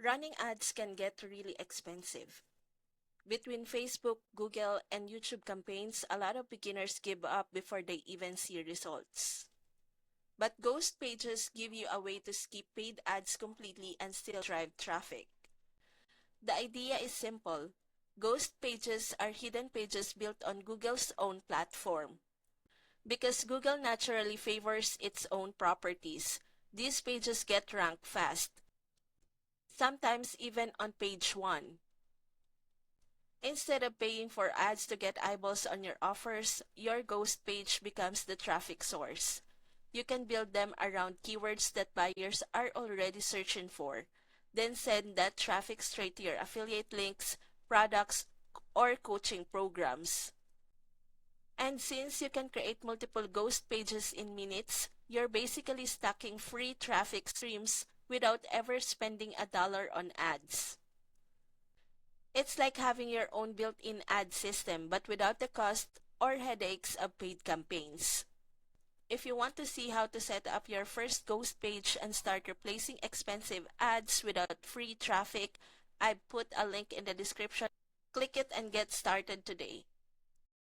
Running ads can get really expensive. Between Facebook, Google, and YouTube campaigns, a lot of beginners give up before they even see results. But Ghost pages give you a way to skip paid ads completely and still drive traffic. The idea is simple. Ghost pages are hidden pages built on Google's own platform. Because Google naturally favors its own properties, these pages get ranked fast, sometimes even on page 1. Instead of paying for ads to get eyeballs on your offers, your Ghost page becomes the traffic source. You can build them around keywords that buyers are already searching for, then send that traffic straight to your affiliate links, products, or coaching programs. And since you can create multiple Ghost pages in minutes, you're basically stacking free traffic streams without ever spending a dollar on ads. It's like having your own built-in ad system, but without the cost or headaches of paid campaigns. If you want to see how to set up your first Ghost page and start replacing expensive ads without free traffic, I've put a link in the description. Click it and get started today.